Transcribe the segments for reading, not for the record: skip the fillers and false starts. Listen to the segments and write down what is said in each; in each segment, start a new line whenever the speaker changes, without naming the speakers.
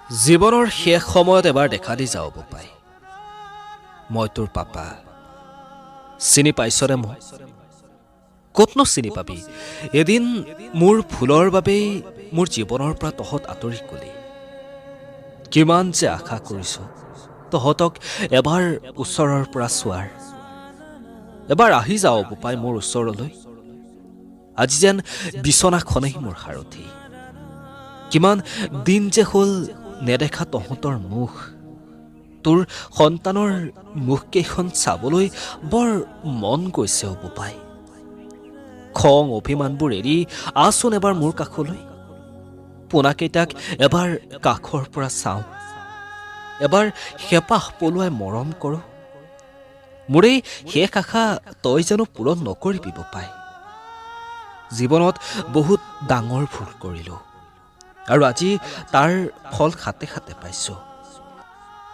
জীৱনৰ শেষ সময়ত এবাৰ দেখা দি যাওঁ বোপাই মই তোৰ পাপা চিনি পাইছৰে মই ক'তনো চিনি পাবি এদিন মোৰ ভুলৰ বাবেই মোৰ জীৱনৰ পৰা তহঁত আঁতৰি গলি কিমান যে আশা কৰিছো তহঁতক এবাৰ ওচৰৰ পৰা চোৱাৰ এবাৰ আহি যাওঁ বোপাই মোৰ ওচৰলৈ আজি যেন বিচনাখনেই মোৰ সাৰথি কিমান দিন যে হ'ল নেদেখা তহঁতৰ মুখ তোৰ সন্তানৰ মুখকেইখন চাবলৈ বৰ মন গৈছে বোপাই খং অভিমানবোৰ এৰি আচোন এবাৰ মোৰ কাষলৈ পোনাকেইটাক এবাৰ কাষৰ পৰা চাওঁ এবাৰ হেপাহ পলুৱাই মৰম কৰোঁ মোৰ এই শেষ আশা তই জানো পূৰণ নকৰিবি বোপাই জীৱনত বহুত ডাঙৰ ভুল কৰিলোঁ আৰু আজি তাৰ ফল খাতে খাতে পাইছোঁ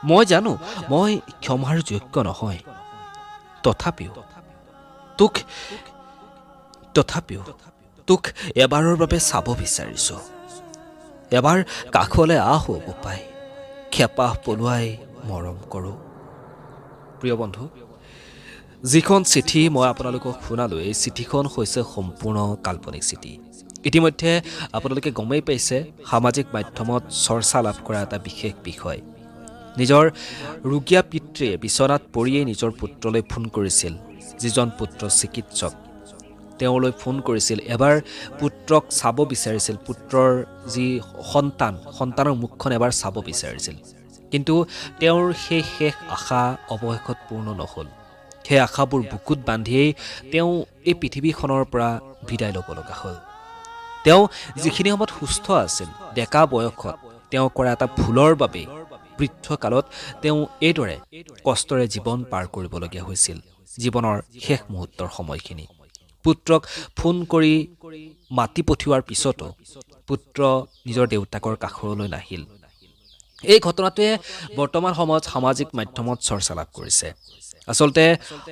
মই জানো মই ক্ষমাৰ যোগ্য নহয় তথাপিও তোক এবাৰৰ বাবে চাব বিচাৰিছোঁ এবাৰ কাষলৈ আহ বোপাই খেপাহ পলুৱাই মৰম কৰোঁ প্ৰিয় বন্ধু যিখন চিঠি মই আপোনালোকক শুনালোঁ এই চিঠিখন হৈছে সম্পূৰ্ণ কাল্পনিক চিঠি ইতিমধ্যে আপোনালোকে গমেই পাইছে সামাজিক মাধ্যমত চৰ্চা লাভ কৰা এটা বিশেষ বিষয় নিজৰ ৰোগীয়া পিতৃয়ে বিচনাত পৰিয়েই নিজৰ পুত্ৰলৈ ফোন কৰিছিল যিজন পুত্ৰ চিকিৎসক তেওঁলৈ ফোন কৰিছিল এবাৰ পুত্ৰক চাব বিচাৰিছিল পুত্ৰৰ যি সন্তানৰ মুখখন এবাৰ চাব বিচাৰিছিল কিন্তু তেওঁৰ সেই শেষ আশা অৱশেষত পূৰ্ণ নহ'ল সেই আশাবোৰ বুকুত বান্ধিয়েই তেওঁ এই পৃথিৱীখনৰ পৰা বিদায় ল'ব লগা হ'ল তেওঁ যিখিনি সময়ত সুস্থ আছিল ডেকা বয়সত তেওঁ কৰা এটা ভুলৰ বাবে বৃদ্ধ কালত তেওঁ এইদৰে কষ্টৰে জীৱন পাৰ কৰিবলগীয়া হৈছিল জীৱনৰ শেষ মুহূৰ্তৰ সময়খিনি পুত্ৰক ফোন কৰি মাতি পঠিওৱাৰ পিছতো পুত্ৰ নিজৰ দেউতাকৰ কাষৰলৈ নাহিল এই ঘটনাটোৱে বৰ্তমান সময়ত সামাজিক মাধ্যমত চৰ্চা লাভ কৰিছে আচলতে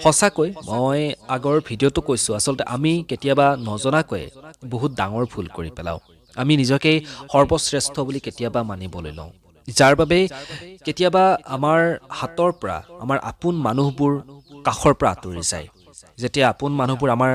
সঁচাকৈ মই আগৰ ভিডিঅ'টো কৈছোঁ আচলতে আমি কেতিয়াবা নজনাকৈ বহুত ডাঙৰ ভুল কৰি পেলাওঁ আমি নিজকে সৰ্বশ্ৰেষ্ঠ বুলি কেতিয়াবা মানিবলৈ লওঁ যাৰ বাবে কেতিয়াবা আমাৰ হাতৰ পৰা আমাৰ আপোন মানুহবোৰ কাষৰ পৰা আঁতৰি যায় যেতিয়া আপোন মানুহবোৰ আমাৰ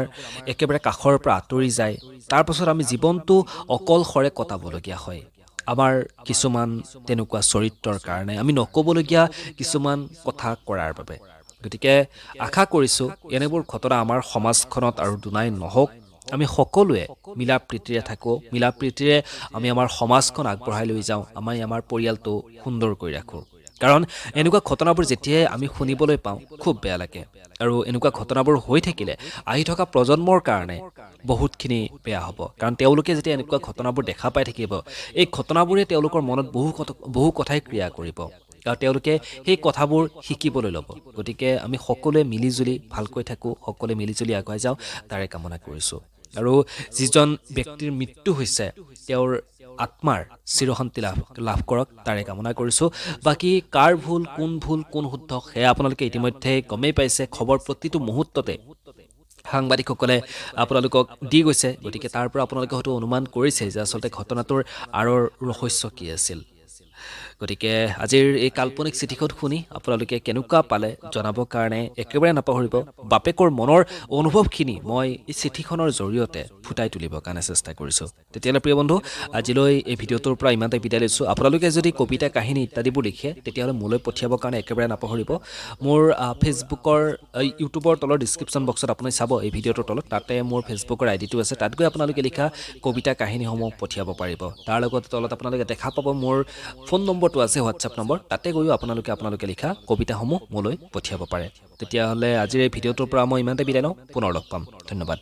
একেবাৰে কাষৰ পৰা আঁতৰি যায় তাৰপাছত আমি জীৱনটো অকলশৰে কটাবলগীয়া হয় আমাৰ কিছুমান তেনেকুৱা চৰিত্ৰৰ কাৰণে আমি নক'বলগীয়া কিছুমান কথা কৰাৰ বাবে গতিকে আশা কৰিছোঁ এনেবোৰ ঘটনা আমাৰ সমাজখনত আৰু দুনাই নহওক আমি সকলোৱে মিলা প্ৰীতিৰে থাকোঁ মিলা প্ৰীতিৰে আমি আমাৰ সমাজখন আগবঢ়াই লৈ যাওঁ আমাৰ পৰিয়ালটো সুন্দৰ কৰি ৰাখোঁ কাৰণ এনেকুৱা ঘটনাবোৰ যেতিয়াই আমি শুনিবলৈ পাওঁ খুব বেয়া লাগে আৰু এনেকুৱা ঘটনাবোৰ হৈ থাকিলে আহি থকা প্ৰজন্মৰ কাৰণে বহুতখিনি বেয়া হ'ব কাৰণ তেওঁলোকে যেতিয়া এনেকুৱা ঘটনাবোৰ দেখা পাই থাকিব এই ঘটনাবোৰে তেওঁলোকৰ মনত বহু কথাই ক্ৰিয়া কৰিব আৰু তেওঁলোকে সেই কথাবোৰ শিকিবলৈ ল'ব গতিকে আমি সকলোৱে মিলিজুলি ভালকৈ থাকোঁ সকলোৱে মিলিজুলি আগুৱাই যাওঁ তাৰে কামনা কৰিছোঁ আৰু যিজন ব্যক্তিৰ মৃত্যু হৈছে তেওঁৰ আত্মাৰ চিৰশান্তি লাভ কৰক তাৰে কামনা কৰিছোঁ বাকী কাৰ ভুল কোন শুদ্ধ সেয়া আপোনালোকে ইতিমধ্যে গমেই পাইছে খবৰ প্ৰতিটো মুহূৰ্ততে সাংবাদিকসকলে আপোনালোকক দি গৈছে গতিকে তাৰ পৰা আপোনালোকে হয়তো অনুমান কৰিছে যে আচলতে ঘটনাটোৰ আঁৰৰ ৰহস্য কি আছিল গতিকে আজিৰ এই কাল্পনিক চিঠিখন শুনি আপোনালোকে কেনেকুৱা পালে জনাবৰ কাৰণে একেবাৰে নাপাহৰিব বাপেকৰ মনৰ অনুভৱখিনি মই এই চিঠিখনৰ জৰিয়তে ফুটাই তুলিবৰ কাৰণে চেষ্টা কৰিছোঁ তেতিয়াহ'লে প্ৰিয় বন্ধু আজিলৈ এই ভিডিঅ'টোৰ পৰা ইমানতে বিদায় লৈছোঁ আপোনালোকে যদি কবিতা কাহিনী ইত্যাদিবোৰ লিখে তেতিয়াহ'লে মোলৈ পঠিয়াবৰ কাৰণে একেবাৰে নাপাহৰিব মোৰ ফেচবুকৰ ইউটিউবৰ তলৰ ডিছক্ৰিপশ্যন বক্সত আপুনি চাব এই ভিডিঅ'টোৰ তলত তাতে মোৰ ফেচবুকৰ আইডিটো আছে তাত গৈ আপোনালোকে লিখা কবিতা কাহিনীসমূহ পঠিয়াব পাৰিব তাৰ লগতে তলত আপোনালোকে দেখা পাব মোৰ ফোন নম্বৰটো আছে হোৱাটছআপ নম্বৰ তাতে গৈও আপোনালোকে লিখা কবিতাসমূহ মোলৈ পঠিয়াব পাৰে তেতিয়াহ'লে আজিৰ এই ভিডিঅ'টোৰ পৰা মই ইমানতে বিদায় লওঁ পুনৰ লগ পাম ধন্যবাদ